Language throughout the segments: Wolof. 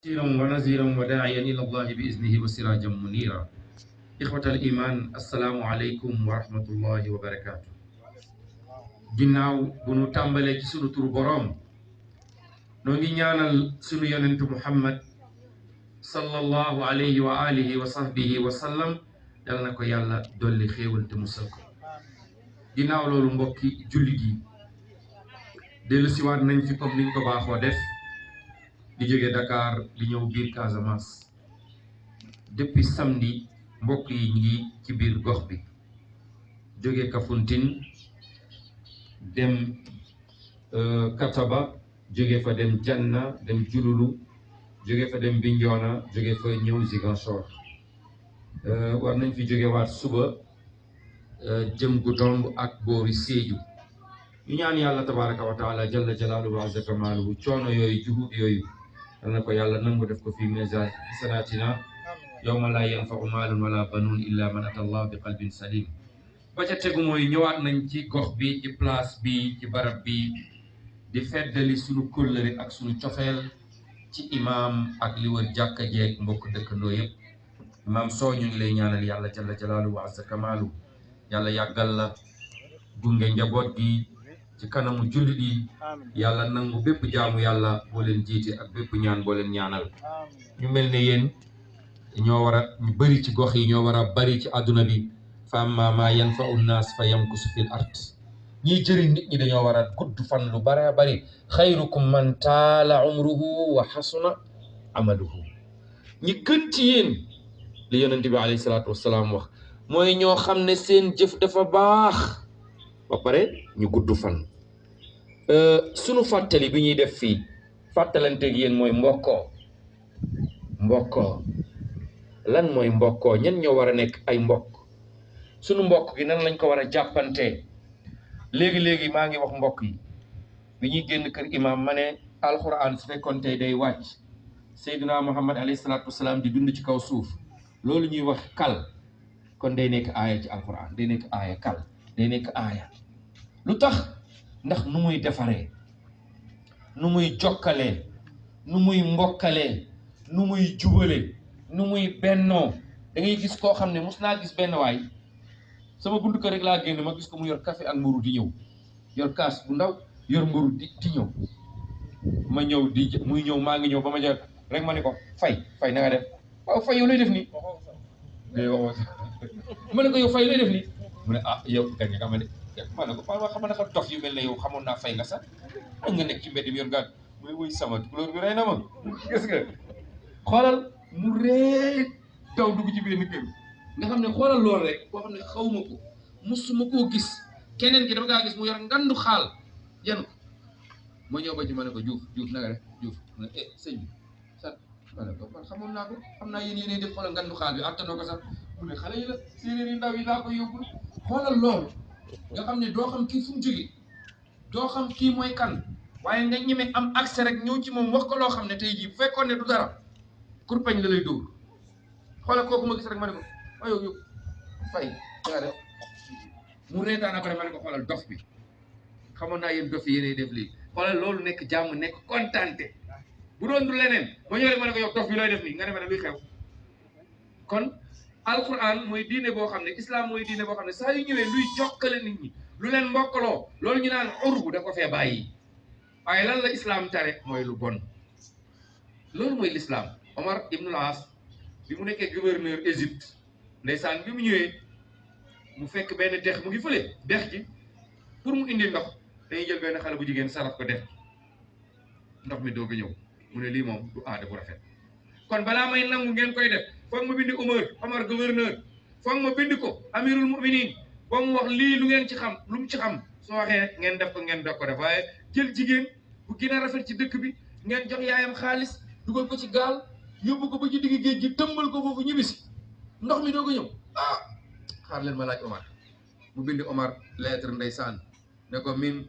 بشيرا ونذيرا وداعيا إلى الله بإذنه وسراجا منيرا إخوة الإيمان السلام عليكم ورحمة الله وبركاته ginnaaw bu nu tàmbalee ci sunu turu boroom noo ngi ñaanal sunu yonentu Muhammad sallallahu alayhi wa alihi wa sahbihi wa sallam yal na ko yàlla dolli xéewal te musal ko ginnaaw loolu mbokki jullit yi dellu siwaat nañ fi comme niñ ko baaxoo def di jóge Dakar di ñëw biir Casamance depuis samedi mbokk yi ngi ci biir gox bi jóge Kafountine dem Kataba jóge fa dem Janna dem Jululu jóge fa dem Bignona jóge fa ñëw Ziguinchor war nañ fi jóge waat suba jëm Goudomp ak boori Sédhiou ñu ñaan yàlla tabaraka wa taala jalla jalaaluhu wa azza kamaaluhu coono yooyu juhud yooyu yal na ko yàlla nangu def ko fi mizaan hasanaatina yawma laa yanfa'u maalun wala banuun illa man ata allah bi qalbin salim ba ca tegu mooy ñëwaat nañ ci gox bi ci place bi ci barab bi di feddali sunu kóllëre ak sunu cofeel ci imaam ak li wër jàkka jeeg mbokk dëkkandoo yëpp imaam soo ñu ngi lay ñaanal yàlla jalla jalaaluhu wa azza kamaaluhu yàlla yàggal la gunge njaboot gi ci kanamu jullit yi yàlla nangu bépp jaamu yàlla boo leen jiite ak bépp ñaan boo leen ñaanal ñu mel ne yéen ñoo war a ñu bëri ci gox yi ñoo war a bëri ci àdduna bi fa amma ma yanfa'u nnaas fa yamkusu fil ard ñiy jëriñ nit ñi dañoo war a gudd fan lu bare bari xayrukum man taala umruhu wa xasuna amaluhu ñi gën ci yéen li yonent bi alayhi salaatu wassalaam wax mooy ñoo xam ne seen jëf dafa baax ba pare ñu gudd fan sunu fàttali bi ñuy def fii fàttalanteeg yéen mooy mbokkoo lan mooy mbokkoo ñan ñoo war a nekk ay mbokk sunu mbokk gi nan lañ ko war a jàppante léegi maa ngi wax mbokk yi bi ñuy génn kër imam ma ne alquran su fekkoon tey day wàcc Seydina Muhammad alayhi salaatu wasalaam di dund ci kaw suuf loolu ñuy wax kal kon day nekk aaya ci alquran day nekk aaya kal day nekk aaya lu tax ndax nu muy defaree nu muy jokkalee nu muy mbokkalee nu muy jubalee nu muy bennoo da ngay gis koo xam ne mos naa gis benn waay sama buntu kër rek laa génn ma gis ko mu yor café ak mburu di ñëw yor kaas bu ndaw yor mburu di ñëw ma ñëw muy ñëw maa ngi ñëw ba ma jël rek ma ne ko fay na nga def waaw fay yow lay def nii ma ne ko yow fay lay def nii mu ne ah yow gañ nga ma ne ma ne ko waaw xam nga dof yu mel ne yow xamoon naa fay nga sax ak nga nekk ci mbedd mi yor gaat muy wuy sama couleur bi rey na ma gis nga xoolal mu ree daw dugg ci benn kër nga xam ne xoolal loolu rek koo xam ne xawma ko musuma koo gis keneen ki dama kaa gis mu yor ngandu xaal yan ko ma ñëw ba ci ma ne ko Diouf na nga def Diouf mu ne sëñ bi sax ma ne ko man xamoon naa ko xam naa yéen def xoolal ngandu xaal bi attanoo ko sax mu ne xale yi la séeréer yi ndaw yi laa ko yóbbul xoolal loolu nga xam ne doo xam kii fu mu jógee doo xam kii mooy kan waaye nga ñeme am accès rek ñëw ci moom wax ko loo xam ne tey jii bu fekkoon ne du dara kurpañ la lay dóor xoolal kooku ma gis rek ma ne ko waaye yow fay nga def mu reetaan après ma ne ko xoolal dof bi xamoon naa yéen dof yi yéenay def lii xoolal loolu nekk jàmm nekk kontante bu doon du leneen ma ñëw rek ma ne ko yow dof bi looy def nii nga ne ma ne luy xew kon alquran mooy diine boo xam ne islam mooy diine boo xam ne saa yu ñëwee luy jokkale nit ñi lu leen mbokkaloo loolu ñu naan urbu da ko fee bàyyi waaye lan la islam tare mooy lu bon loolu mooy l'islam Omar ibnul As bi mu nekkee gouverneur Égypte ndeysaan bi mu ñëwee mu fekk benn dex mu ngi fële dex gi pour mu indi ndox dañuy jël benn xale bu jigéen saraf ko def ndox mi doog a ñëw mu ne lii moom du aada bu rafet kon balaa may nangu ngeen koy def foog ma bind Omar gouverneur foog ma bind ko amirul muminin ba mu wax lii lu ngeen ci xam lu mu ci xam soo waxee ngeen def ko ngeen dog ko def waaye jël jigéen bu gën a rafet ci dëkk bi ngeen jox yaayam xaalis dugal ko ci gaal yóbbu ko ba ci digg géej gi tëmbal ko foofu ñibbisi ndox mi doog a ñëw xaar leen ma laaj Omar mu bind Omar lettre ndeysaan ne ko min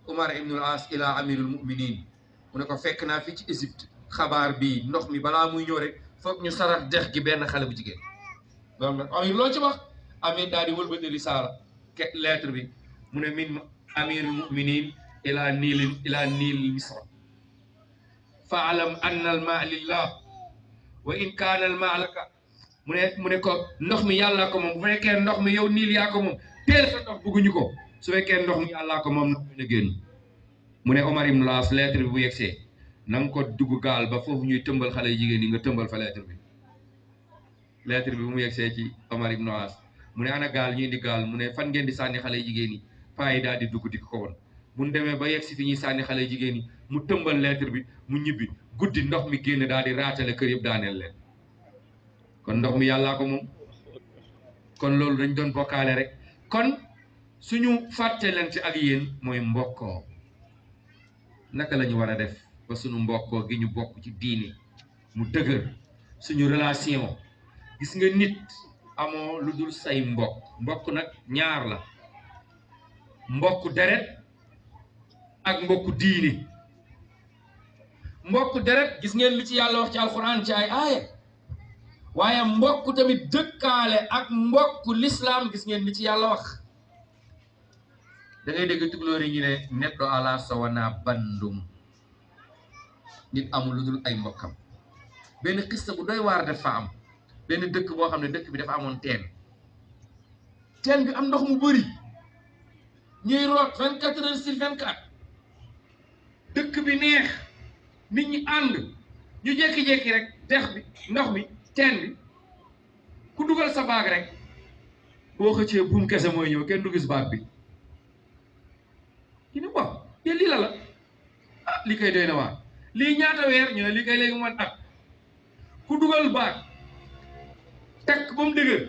Omar ibnul As ila amirul muminin mu ne ko fekk naa fii ci Égypte xabaar bii ndox mi balaa muy ñëw rek foog ñu sarax dex gi benn xale bu jigéen loolu nag amir loo ci wax amir daal di wëlbati risaala lettre bi mu ne min amirul muminin ila niil misra faalam anna al maa lillah wa in kaana al maa laka mu ne ko ndox mi yàllaa ko moom bu fekkee ndox mi yow niil yaa ko moom teel sa ndox bëgguñu ko su fekkee ndox mi yàllaa ko moom ndox mi na génn mu ne Omar ibn Laas lettre bi bu yegsee na nga ko dugg gaal ba foofu ñuy tëmbal xale yu jigéen yi nga tëmbal fa lettre bi bu mu yegsee ci Omar ibn Laas mu ne ana gaal ñu indi gaal mu ne fan ngeen di sànni xale yu jigéen yi paa yi daal di dugg di ko woon bu ñu demee ba yegsi fi ñuy sànni xale yu jigéen yi mu tëmbal lettre bi mu ñibbi guddi ndox mi génn daal di raatale kër yëpp daaneel leen kon ndox mi yàllaa ko moom kon loolu dañ doon bokkaale rek kon suñu fàtte leen ci ak yéen mooy mbokkoo naka la ñu war a def ba suñu mbokkoo gi ñu bokk ci diine mu dëgër suñu relation gis nga nit amoo lu dul say mbokk nag ñaar la mbokk deret ak mbokk diine mbokk deret gis ngeen li ci yàlla wax ci alquran ci ay aaya waaye mbokk tamit dëkkaale ak mbokk l'islam gis ngeen li ci yàlla wax da ngay dégg tukulóor yi ñu ne neɗɗo ala so wona bandum nit amul lu dul ay mbokkam benn xista bu doy waar dafa am benn dëkk boo xam ne dëkk bi dafa amoon teen bi am ndox mu bëri ñuy root 24 heures sur 24 dëkk bi neex nit ñi ànd ñu jékki-jékki rek dex bi ndox mi teen bi ku dugal sa baag rek boo xëccee buum kese mooy ñëw kenn du gis baag bi ñu ne waaw yéen lii la ah li koy doy na waar lii ñaata weer ñu ne li koy léegi man at ku dugal baag takk ba mu dëgër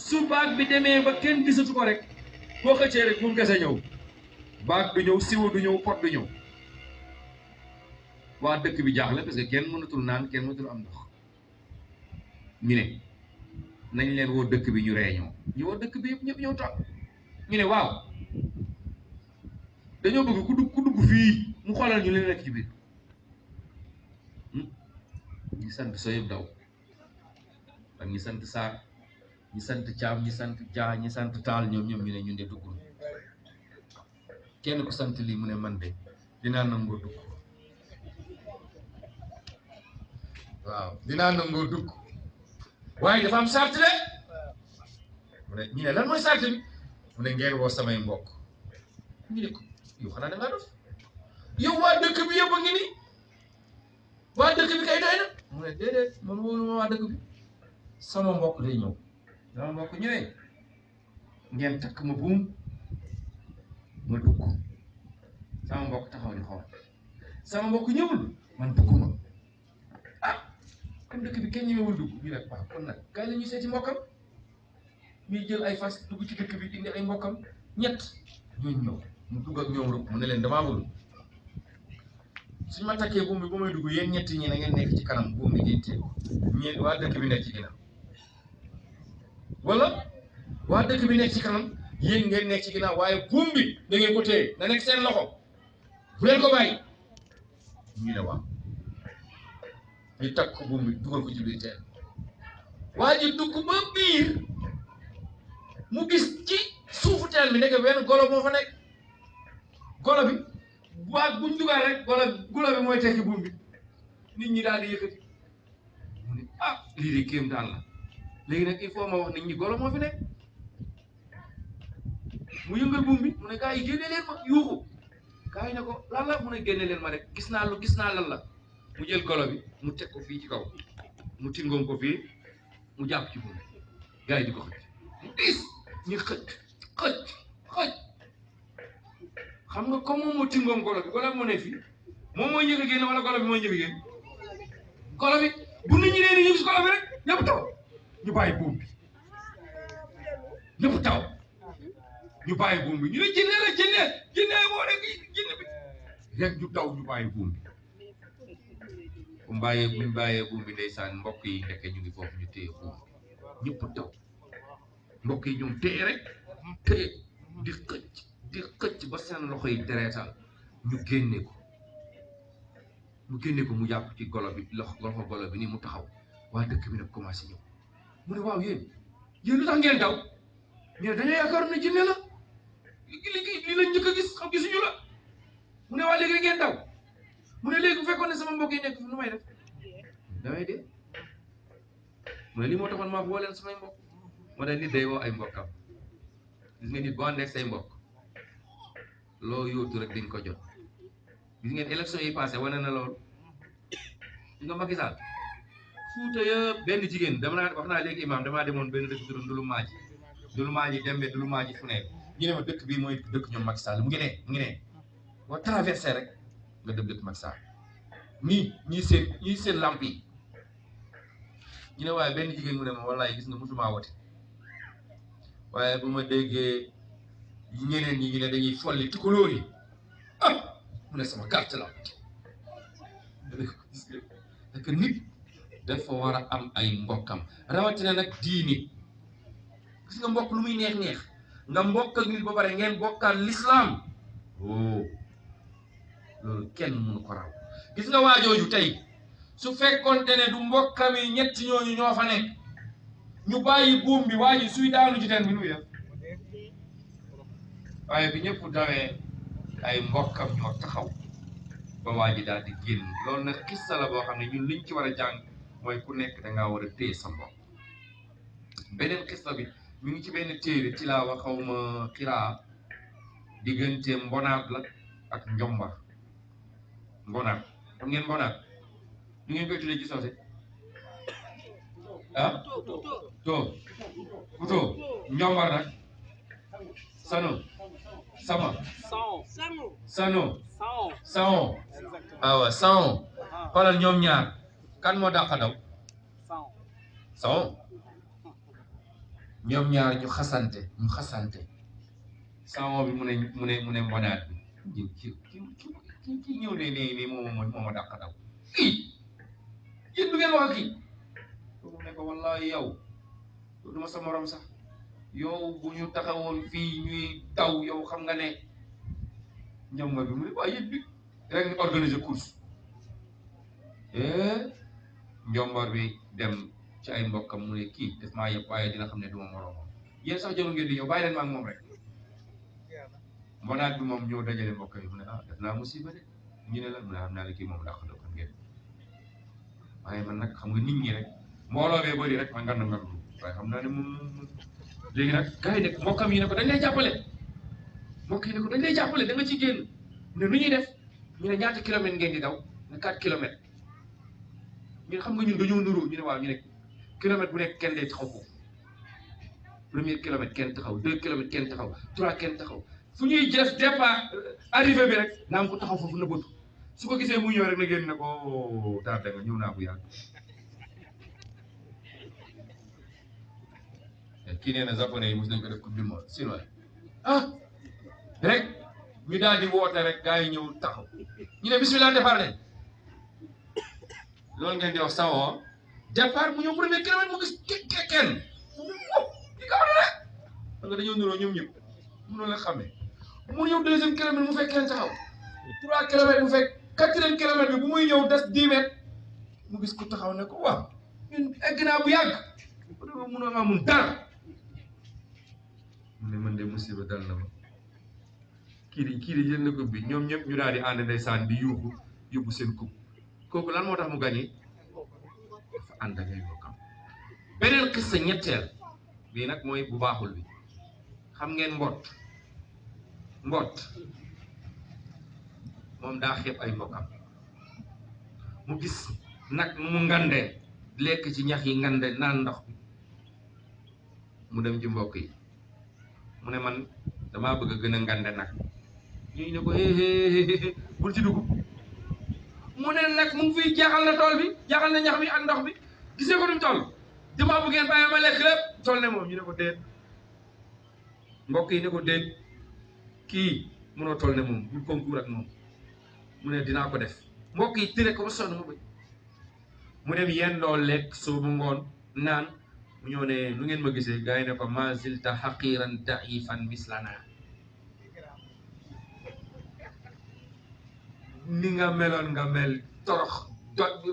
su baag bi demee ba kenn gisatu ko rek boo xëccee rek buum kese ñëw baag du ñëw siwo du ñëw pot du ñëw waa dëkk bi jaaxle parce que kenn mënatul naan kenn mënatul am ndox ñu ne nañ leen woo dëkk bi ñu réunion ñu woo dëkk bi yëpp ñëpp ñëw toog ñu ne waaw dañoo bëgg ku dugg fii mu xoolal ñu leen nekk ci biir ñi sant Soyib daw ak ñi sant Sarr ñi sant Caam ñi sant Jaa ñi sant Taal ñoom ñu ne ñun de duggul kenn ku sant lii mu ne man de dinaa nangoo dugg waaw dinaa nangoo dugg waaye dafa am sart de mu ne ñu ne lan mooy sart bi mu ne ngeen woo samay mbokk ñu ne ko yow xanaa da ngaa dof yow waa dëkk bi yëpp a ngi nii waa dëkk bi kay doy na mu ne déedéet man wóolu ma waa dëkk bi sama mbokk day ñëw sama mbokk ñëwee ngeen takk ma buum ma dugg sama mbokk taxaw di xool sama mbokk ñëwul man dugguma ah comme dëkk bi kenn ñëwul dugg ñu ne waaw kon nag kaay la ñuy seeti mbokkam ñuy jël ay fas dugg ci dëkk bi indi ay mbokkam ñett ñooñu ñëw mu dugg ak ñoom rek mu ne leen damaa bëgg suñu ma takkee buum bi ba may dugg yéen ñett ñi na ngeen nekk ci kanam buum bi ngeen téye ñeent waa dëkk bi nekk ci ginnaaw wala waa dëkk bi nekk ci kanam yéen ngeen nekk ci ginnaaw waaye buum bi da ngeen ko téye na nekk seen loxo bu leen ko bàyyi ñu ne waaw ñu takk buum bi dugal ko ci biir teen waa ji dugg ba biir mu gis ci suufu teen bi nekk benn golo moo fa nekk golo bi waa buñ dugal rek golo bi mooy tekki buum bi nit ñi daal di yëkkati mu ne ah lii de kéem daan la léegi nag il faut ma wax nit ñi golo moo fi nekk mu yëngal buum bi mu ne gaa yi génne leen ma yuuxu gaa yi ne ko lan la mu ne génne leen ma rek gis naa lan la mu jël golo bi mu teg ko fii ci kaw mu tingoom ko fii mu jàpp ci buum bi gaa yi di ko xëcc mu diis ñu xëcc xam nga comme moom moo tingoom golo bi moo ne fii moom mooy njëkk a génn wala golo bi mooy njëkk a génn golo bi bu nit ñi leen di yëg si golo bi rek ñëpp taw ñu bàyyi buum bi ñëpp taw ñu bàyyi buum bi ñu ne jinne moo nekk jinne bi rek ñu taw ñu bàyyi buum bi buñ bàyyee buum bi ndeysaan mbokk yi ndeke ñu ngi foofu ñu téye buum bi ñëpp taw mbokk yi ñoom téye rek téye di xëcc ba seen loxo yi dereetal ñu génne ko mu jàpp ci golo bi loxo golo bi nii mu taxaw waa dëkk bi nag commencé ñëw mu ne waaw yéen lu tax ngeen daw ñu ne dañoo yaakaar ne jinne la li lañ njëkk a gis xam gisuñu la mu ne waa léegi ngeen daw mu ne léegi bu fekkoon ne sama mbokk yi nekk fi lu may def damay dee mu ne lii moo taxoon maa woo leen samay mbokk moo tax nit day woo ay mbokkam gis nga nit boo àndee ak say mbokk loo yóotu rek dañ ko jot gis ngeen élection yi passé wane na loolu gis nga Macky Sall Fuuta yëpp benn jigéen dama naa wax naa léegi imam damaa demoon benn dëkk tudd Ndulu Maaji Dembe Ndulu Maaji fu nekk ñu ne ma dëkk bii mooy dëkk ñoom Macky Sall mu ngi ne boo traversé rek nga dem dëkk Macky Sall ñii seen lamp yi ñu ne waaye benn jigéen mu ne ma wallaay gis nga musuma wote waaye bu ma déggee ñeneen ñi ñu ne dañuy folli tukulóor yi mu ne sama carte la parce que nit dafa war a am ay mbokkam rawatina nag diini gis nga mbokk lu muy neex nga mbokk ak nit ba pare ngeen bokkaal l'islam loolu kenn mënu ko raw gis nga waajooju tey su fekkoonte ne du mbokkam yi ñett ñooñu ñoo fa nekk ñu bàyyi buum bi waa ji suy daanu ci teen bi nuy def waaye bi ñëpp dawee ay mbokkam ñoo taxaw ba waa ji daal di génn loolu nag xissa la boo xam ne ñun liñ ci war a jàng mooy ku nekk dangaa war a téye sa mbokk beneen xissa bi mi ngi ci benn téere ci laa wax xawma xiraa diggante mbonaat la ak njombar mbonaat xam ngeen mbonaat ñu ngeen koy tuddee ci soose kuto njombar nag sano sama sano sao awa sao xoolal ñoom ñaar kan moo dàq daw sao ñoom ñaar ñu xasante sao bi mu ne mbonaat bi ki ñëw ne moo ma dàq daw yéen du ngeen wax ak kii mu ne ko wallahi yow du ma sa morom sax yow bu ñu taxawoon fii ñuy daw yow xam nga ne njombar bi mu ne waaye yéen bi rek ñu organiser course njombar bi dem ci ay mbokkam mu ne kii def maa yëpp waaye dina xam ne du ma moromam yéen sax jarul ngeen di ñëw bàyyi leen ma ak moom rek mbonaat bi moom ñëw dajale mbokk yi mu ne def naa musiba de ñu ne la mu ne xam naa ne kii moom dàq do kon ngeen waaye man nag xam nga nit ñi rek mbooloo bee bëri rek ma ngandu waaye xam naa ne moom léegi nag gars yi ne mbokkam yi ne ko dañ lay jàppale mbokk yi ne ko dañ lay jàppale da nga ci génn ne lu ñuy def ñu ne ñaata kilomètres ngeen di daw ne 4 kilomètres ñu ne xam nga ñun dañoo nuru ñu ne waaw ñu ne kilomètre bu nekk kenn day taxaw foofu premier kilomètre kenn taxaw 2 kilomètres kenn taxaw 3 kenn taxaw fu ñuy def départ arrivé bi rek naa am ko taxaw foofu na bëtu su ko gisee muy ñëw rek na génn ne ko tardé nga ñëw naa bu yàgg kii nee na japonais yi mos nañ ko def coupe du monde sinon rek ñu daal di woote rek gars yi ñëw taxaw ñu ne bismillah départ leen loolu ngeen di wax sawo départ mu ñëw premier kilomètre mu gis kenn di kaw na rek da nga dañoo nuroo ñoom ñëpp mënoo la xamee mu ñëw deuxième kilomètre mu fekk kenn taxaw 3 kilomètres mu fekk 4e kilomètre bi bu muy ñëw des 10 mètres mu gis ku taxaw ne ko waaw ñun egg naa bu yàgg mënoo maa mun dara mu ne man de musiba dal na ma kii di jël na coupe bi ñoom ñëpp ñu daal di ànd ndeysaan di yuuxu yóbbu seen coupe kooku lan moo tax mu gagné dafa ànd ak ay bokkam beneen xissa ñetteel bii nag mooy bu baaxul bi xam ngeen mbott moom daa xeeb ay mbokkam mu gis nag mu ngande lekk ci ñax yi ngande naan ndox bi mu dem ci mbokk yi mu ne man damaa bëgg a gën a ngande nag ñu ne ko bul ci dugg mu ne nag mu ngi fiy jaaxal na tool bi jaaxal na ñax bi ak ndox bi gisee ko ni mu toll damaa bëgg ngeen bàyyi ma lekk lépp toll ne moom ñu ne ko déet mbokk yi ne ko déet kii mënoo toll ne moom bul concours ak moom mu ne dinaa ko def mbokk yi tere ko ba sonn mu bañ mu dem yéen doo lekk soo bu ngoon naan mu ñëw ne lu ngeen ma gisee gars yi ne ko ma zilta haqiran daifan mislana ni nga meloon nga mel torox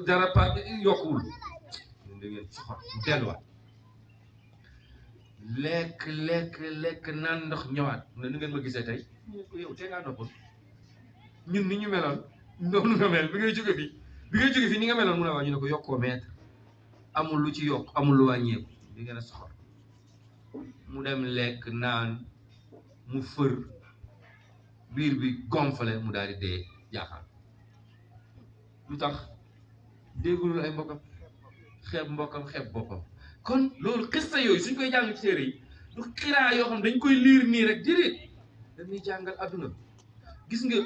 dara pa yokkuwul da ngeen soxor mu delluwaat lekk naan ndox ñëwaat mu ne nu ngeen ma gisee tey ko yow tee ngaa noppal ñun ni ñu meloon noonu nga mel bi ngay jóge fii ni nga meloon mu ne waaw ñu ne ko yokkoo mètre amul lu ci yokk amul lu wàññeeku di ngeen a soxor mu dem lekk naan mu fër biir bi gonflé mu daal di dee jaaxal lu tax déggul ay mbokkam xeeb boppam kon loolu xista yooyu suñ koy jàng ci téere yi du xiraa yoo xam dañ koy liir nii rek déedéet dañuy jàngal adduna gis nga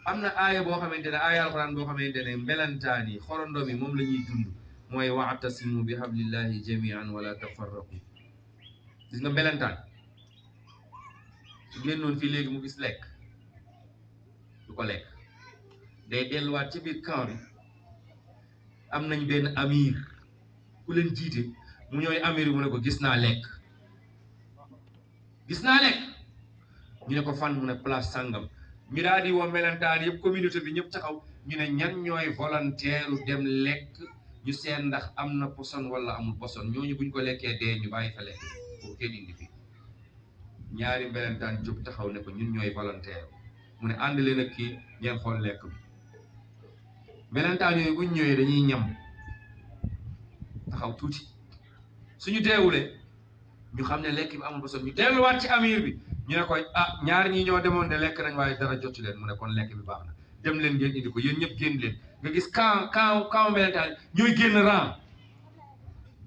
am na aaya boo xamante ne aaya alxuraan boo xamante ne melantaan yi xorondoom yi moom la ñuy dund mooy wa'tasimu bi hablillahi jami'an wala tafarraqu gis nga melentaan su génnoon fii léegi mu gis lekk du ko lekk day delluwaat ci biir camp bi am nañ benn amir ku leen jiite mu ñëw amir mu ne ko gis naa lekk ñu ne ko fan mu ne place sàngam ñu daal di woo melentaan yëpp communauté bi ñëpp taxaw ñu ne ñan ñooy volontaire dem lekk ñu seen ndax am na poson wala amul poson ñooñu buñ ko lekkee dee ñu bàyyi fa lekk pour kenn indi fi ñaari melentaan jóg taxaw ne ko ñun ñooy volontaire mu ne ànd leen ak kii ngeen xool lekk bi melentaan yooyu buñ ñëwee dañuy ñam taxaw tuuti suñu deewulee ñu xam ne lekk bi amul poson ñu delluwaat ci amir bi ñu ne koy ñaar ñi ñoo demoon ne lekk nañ waaye dara jotu leen mu ne kon lekk bi baax na dem leen ngeen indi ko yéen ñëpp génn leen nga gis camp melentaan ñooy génn ran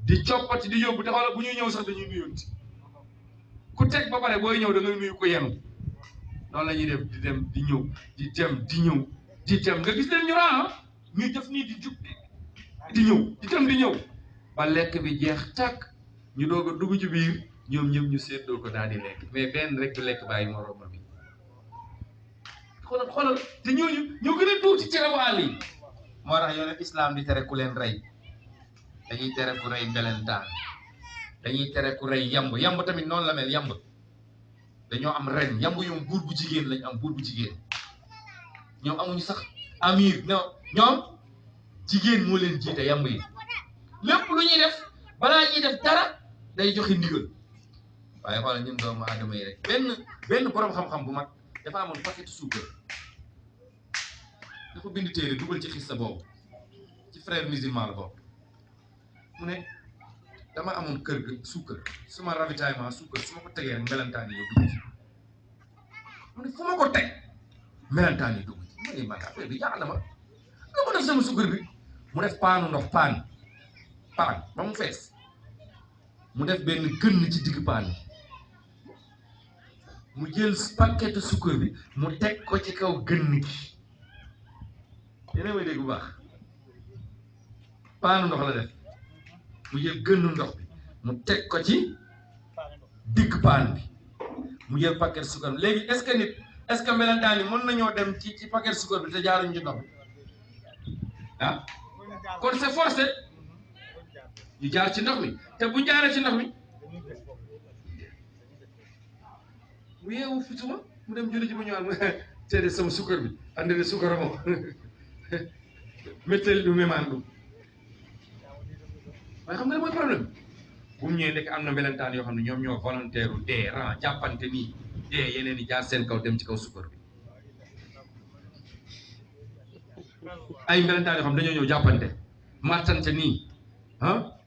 di coppati di yóbbu te xoolal bu ñuy ñëw sax dañuy nuyonti ku teg ba pare booy ñëw da ngay nuyu ko yenu noonu la ñuy def di dem di ñëw di dem di ñëw di dem nga gis leen ñu ran ñuy def nii di jug di ñëw di dem di ñëw ba lekk bi jeex tàkk ñu doog a dugg ci biir ñoom ñëpp ñu seetloo ko daal di lekk mais benn rek du lekk bàyyi moroomam bi xoolal te ñooñu ñoo gën a tuuti ci rabu àll yi moo tax yoonu islam di tere ku leen rey dañuy tere ku rey mbelentaan dañuy tere ku rey yamb tamit noonu la mel yamb dañoo am ren yamb ñoom buur bu jigéen lañ am buur bu jigéen ñoom amuñu sax amir ñoom jigéen moo leen jiite yamb yi lépp lu ñuy def balaa ñuy def dara day joxe ndigal waaye xoolal ñun doomu aadama yi rek benn borom xam-xam bu mag dafa amoon paquet suukar dafa bind téere dugal ci xissa boobu ci frère musulman la boobu mu ne dama amoon kër ga suukar suma ravitaillement suukar su ma ko tegee rek melentaan yi dugg ci mu ne fu ma ko teg melentaan yi dugg ci mu ne man affaire bi jaaxal na ma nga ko def sama suukar bi mu def paanu ndox paan ba mu fees mu def benn gënn ci digg paan bi mu jël paquetu suukar bi mu teg ko ci kaw gënn gi yéen a may dégg bu baax paanu ndox la def mu jël gënnu ndox bi mu teg ko ci digg paan bi mu jël paquet suukar bi léegi est-ce que melentaan yi mën nañoo dem ci paquet suukar bi te jaaruñu ci ndox bi kon c'est forcé ñu jaar ci ndox mi te bu jaaree ci ndox mi mu yeewu fi suma mu dem julli ji bu ñëwaat mu seede sama suukar bi andi na suukar moom méttal du mémaan du waaye xam nga ne mooy problème bu mu ñëwee nekk am na melentaan yoo xam ne ñoom ñoo volontaire u dee ran jàppante nii dee yeneen yi jaar seen kaw dem ci kaw suukar bi ay melentaan yoo xam dañoo ñëw jàppante màttante nii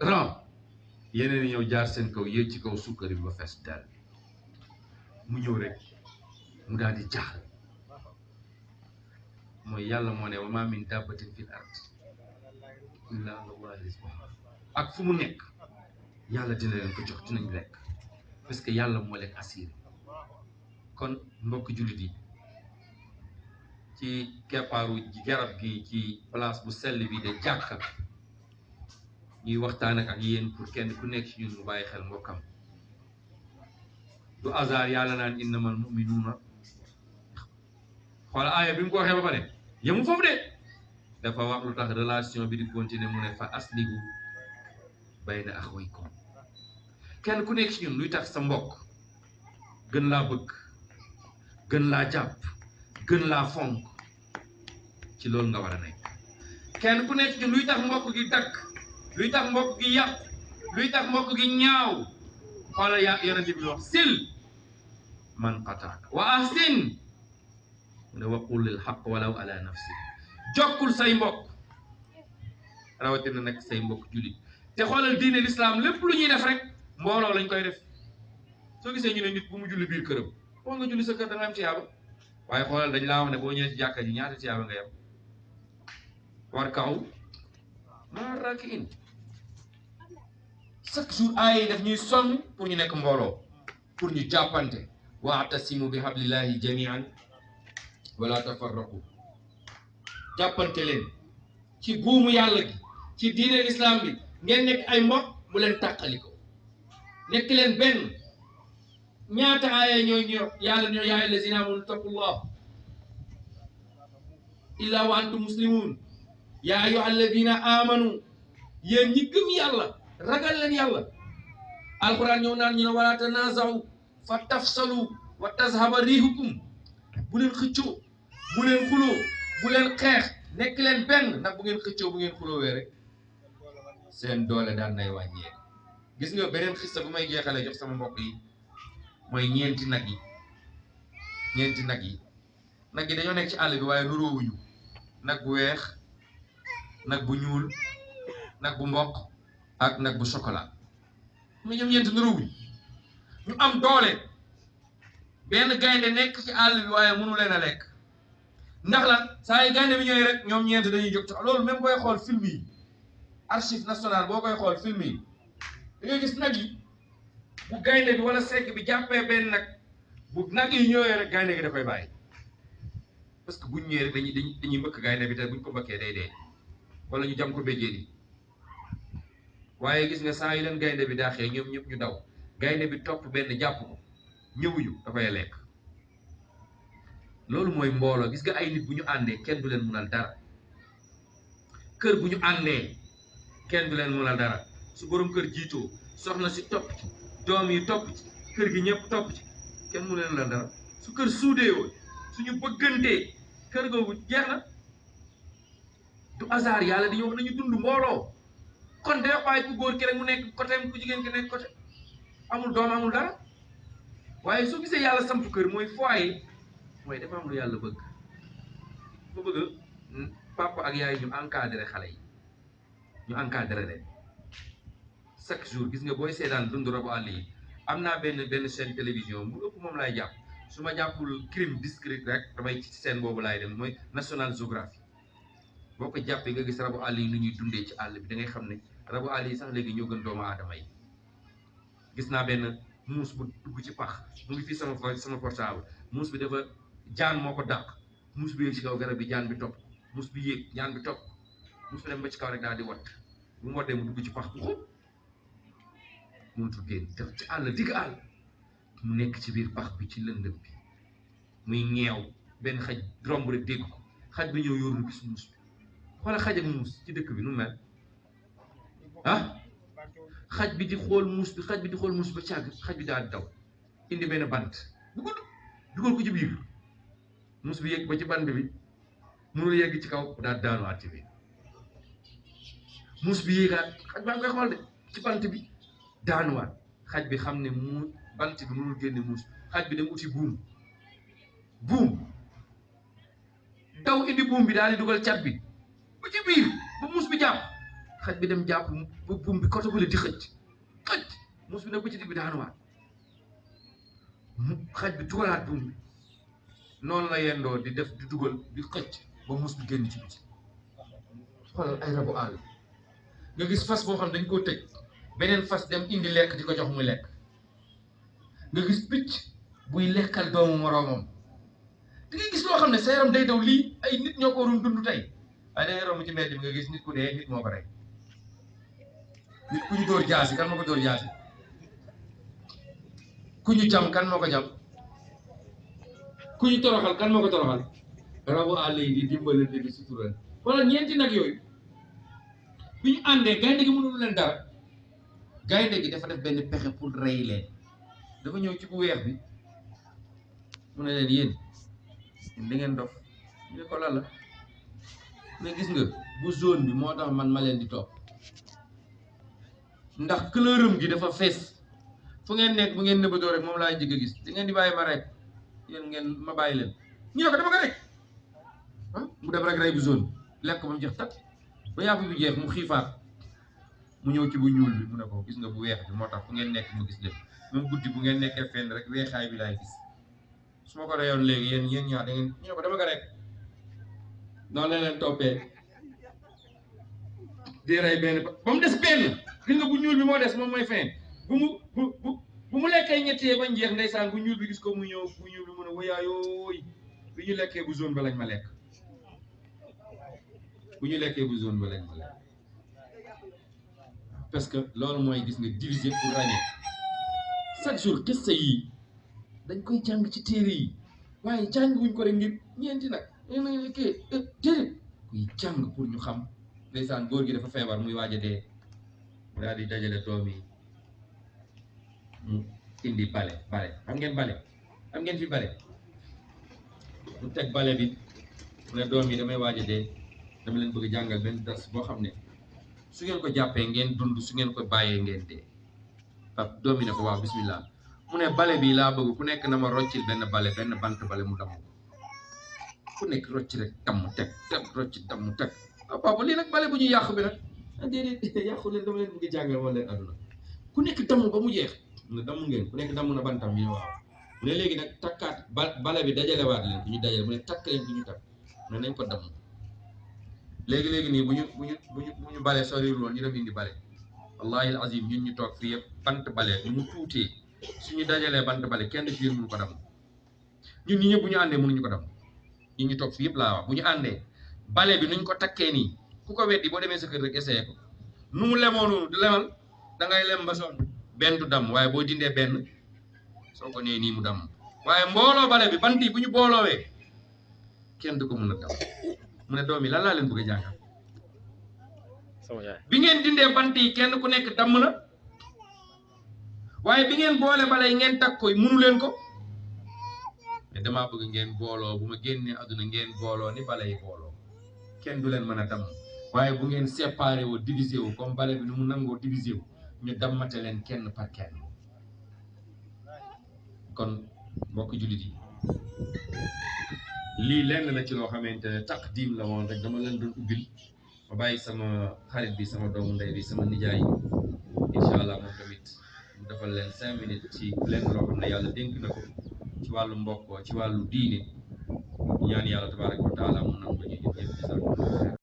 ran yeneen yi ñëw jaar seen kaw yéeg ci kaw suukar bi ba fees dal mu ñëw rek mu daal di jaaxal mooy yàlla moo ne wa maa min dabbatin fil ard illa allahi rizquha ak fu mu nekk yàlla dina leen ko jox dinañ lekk parce que yàlla moo leen assuré kon mbokk jullit yi ci keppaaru garab gi ci place bu sell bi de jàkka ñuy waxtaan ak yéen pour kenn ku nekk ci ñun mu bàyyi xel mbokkam du hasard yàlla naan innamal mu'minuuna xoola aaya bi mu ko waxee ba pare yemu foofu de dafa wax lu tax relation bi di continuer mu ne fa aslihu bayna axawaykum kenn ku nekk ci ñun luy tax sa mbokk gën laa bëgg gën laa jàpp gën laa fonk ci loolu nga war a nekk kenn ku nekk ci ñun luy tax mbokk gi dakk luy tax mbokk gi yàq luy tax mbokk gi ñaaw xoola yonent bi wax sil man qataaka wa ahsin ne waqul lil haqq walaw ala nafsi jokkul say mbokk rawatina nag say mbokk jullit te xoolal diine l'islam lépp lu ñuy def rek mbooloo lañ koy def soo gisee ñu ne nit bu mu julli biir këram boo nga julli sa kër da nga am tiyaaba waaye xoolal dañ laa wax ne boo ñëwee ci jàkka ji ñaata tiyaaba nga yam war kaw maa rakiin chaque jour aaya yi daf ñuy sonn pour ñu nekk mbooloo pour ñu jàppante wa'tasimu bi hablillahi jami'an wala tafarraqu jàppante leen ci buumu yàlla gi ci diine l'islam bi ngeen nekk ay mbokk bu leen tàqaliko nekk leen benn ñaata aaya ñooy ñëw yàlla ñoo yaa ayyuhallazina amanu taqullah illa wa antum muslimun yaa ayyuhallazina amanu yéen ñi gëm yàlla ragal leen yàlla alquran ñëw naan ñu ne wala tanazaw fa tafsalu wa tazhaba rihukum bu leen xëccoo bu leen xuloo bu leen xeex nekk leen benn ndax bu ngeen xëccoo bu ngeen xuloowee rek seen doole daan nay wàññee gis nga beneen xista bu may jeexalee jox sama mbokk yi mooy ñeenti nag yi nag yi dañoo nekk ci àll bi waaye nuróowuñu nag bu weex nag bu ñuul nag bu mboq ak nag bu chocolat mais ñoom ñeenti nuróowuñu ñu am doole benn gaynde nekk ci àll bi waaye mënu leen a lekk ndax lan saa yi gaynde bi ñëwee rek ñoom ñeent dañuy jóg tax loolu même booy xool film yi archive nationale boo koy xool film yi da ngay gis nag yi bu gaynde bi wala segg bi jàppee benn nag bu nag yi ñëwee rek gaynde gi da koy bàyyi parce que buñ ñëwee rek dañuy mbëkk gaynde bi te buñ ko mbëkkee day dee wala ñu jam ko béjjee ni waaye gis nga saa yi leen gaynde bi daaxee ñoom ñëpp ñu daw gaynde bi topp benn jàpp ko ñëwuñu dafay lekk loolu mooy mbooloo gis nga ay nit bu ñu àndee kenn du leen munal dara kër bu ñu àndee kenn du leen munal dara su borom kër jiitoo soxna si topp ci doom yi topp ci kër gi ñëpp topp ci kenn mu leen la dara su kër suudeewoo suñu bëggantee kër googu jeex na du hasard yàlla di ñëw nañu dund mbooloo kon day bàyyi ku góor ki rek mu nekk côté ku jigéen ki nekk côté amul doom amul dara waaye soo gisee yàlla samp kër mooy foyer mooy dafa am lu yàlla bëgg mu bëgg papa ak yaay ñu encadré xale yi ñu encadré leen chaque jour gis nga booy seetaan dund rabu àll yi am naa benn chaîne télévision bu ëpp moom laay jàpp su ma jàppul crime discret rek damay ci scène boobu laay dem mooy National Geographic boo ko jàppee nga gis rabu àll yi nu ñuy dundee ci àll bi da ngay xam ne rabu àll yi sax léegi ñoo gën doomu aadama yi gis naa benn muus bu dugg ci pax mu ngi fii sama portable muus bi dafa jaan moo ko dàq muus bi yéeg ci kaw garab bi jaan bi topp muus bi yéeg jaan bi topp muus bi dem ba ci kaw rek daal di watt bu mu wattee mu dugg ci pax bu xóot mënutul génn te ci àll digg àll mu nekk ci biir pax bi ci lëndëm bi muy ñeew benn xaj romb rek dégg ko xaj bi ñëw yóoru gis muus bi xoola xaj ak muus ci dëkk bi nu mel ah xaj bi di xool muus bi ba càgg xaj bi daal di daw indi benn bant bu gudd dugal ko ci biir muus bi yegg ba ci bant bi mënul yegg ci kaw daal daanuwaat ci biir muus bi yéegaat xaj baa ngi koy xool de ci bant bi daanuwaat xaj bi xam ne mu bant bi mënul génne muus xaj bi dem uti buum daw indi buum bi daal di dugal cat bi ba ci biir ba muus bi jàpp xaj bi dem jàpp ba buum bi côté bu le di xëcc muus bi nag ba ci digg bi daanuwaat xaj bi dugalaat buum bi noonu la yendoo di def di dugal di xëcc ba muus bi génn ci biti xoolal ay rabu àll nga gis fas boo xam dañ koo tëj beneen fas dem indi lekk di ko jox muy lekk nga gis picc buy lekkal doomu moroomam da ngay gis loo xam ne sa yaram day daw lii ay nit ñoo ko waroon dund tey waaye da ngay romb ci mbedd bi nga gis nit ku dee nit moo ko rey nit ku ñu dóor jaasi kan moo ko dóor jaasi ku ñu jam kan moo ko jam ku ñu toroxal kan moo ko toroxal rabu àll yi di dimbalante di sutural wala ñeenti nag yooyu bi ñu àndee gaynde gi mënul leen dara gaynde gi dafa def benn pexe pour rey leen dafa ñëw ci bu weex bi mu ne leen yéen da ngeen dof ñu ne ko lan la mais gis nga bu zone bi moo tax man ma leen di topp ndax couleuram gi dafa fees fu ngeen nekk bu ngeen nëbbatoo rek moom laa njëkk a gis da ngeen di bàyyi ma rek yéen ngeen ma bàyyi leen ñu ne ko dama ko rek mu dem rek rey bu zone lekk ba mu jeex tak ba yàpp bi jeex mu xiifaat mu ñëw ci bu ñuul bi mu ne ko gis nga bu weex bi moo tax fu ngeen nekk mu gis leen même guddi bu ngeen nekkee fenn rek weexaay bi laay gis su ma ko reyoon léegi yéen ñaar da ngeen ñu ne ko dama ko rek noonu la leen toppee di rey benn ba mu des benn gis nga bu ñuul bi moo des moom mooy fen bu mu lekkee ñettee ba njeex ndeysaan bu ñuul bi gis ko mu ñëw bu ñuul bi mu ne wayaayooy bi ñu lekkee bu zone ba lañ ma lekk bu ñu lekkee bu zone ba lañ ma lekk parce que loolu mooy gis nga diviser pour ràññee chaque jour kissa yi dañ koy jàng ci téere yi waaye jàng wuñ ko rek ngir ñeenti nag kii déedéet kuy jàng pour ñu xam ndeysaan góor gi dafa feebar muy waaj a dee mu daal di dajale doom yi mu indi bale xam ngeen bale xam ngeen fi bale mu teg bale bi mu ne doom yi damay waaj a dee dama leen bëgg jàngal benn dars boo xam ne su ngeen ko jàppee ngeen dund su ngeen ko bàyyee ngeen dee pap doom yi ne ko waaw bismillah mu ne bale bi laa bëgg ku nekk na ma roccil benn bant bale mu damm ku nekk rocc rek damm teg rocc damm teg papa lii nag bale bu ñuy yàqu bi nag déedéet yàqu leen dama leen bëgg jàngal wala leen aduna ku nekk damm ba mu jeex mu ne damm ngeen ku nekk damm na bantam ñu ne waaw mu ne léegi nag takkaat bale bi dajalewaat leen ku ñu dajale mu ne takk leen ku ñu takk mu ne nañ ko damm léegi nii bu ñu bale soriwul woon ñu dem indi bale wallahi alazim ñun ñu toog fii yëpp bant bale nu mu tuutee suñu dajalee bant bale kenn ci yéen mënu ko damm ñun ñi ñëpp bu ñu àndee mënuñu ko damm ñun ñu toog fii yëpp laa wax bu ñu àndee bale bi nuñ ko takkee nii ku ko weddi boo demee sa kër rek essayé ko nu mu lemoo noonu du lemal da ngay lem ba sonn benn du damm waaye boo dindee benn soo ko nee nii mu damm waaye mbooloo bale bi bant yi bu ñu booloowee kenn du ko mën a damm mu ne doom yi lan laa leen bëgg a jàngal bi ngeen dindee bant yi kenn ku nekk damm na waaye bi ngeen boole bale yi ngeen takk ko munu leen ko mais damaa bëgg ngeen booloo bu ma génnee àdduna ngeen booloo ni bale yi booloo kenn du leen mën a damm waaye bu ngeen séparé wu divisé wu comme bale bi nu mu nangoo divisé wu ñu dammate leen kenn par kenn kon mbokk jullit yi lii lenn la ci loo xamante ne taqdim la woon rek dama leen doon ubbil ma bàyyi sama xarit bi sama doomu ndey bi sama nijaay incha allah moom tamit mu defal leen 5 minutes ci lenn loo xam ne yàlla dénk na ko ci wàllu mbokk ci wàllu diine ñaan yàlla tabaraka wa taala mu nangu ñu ñëpp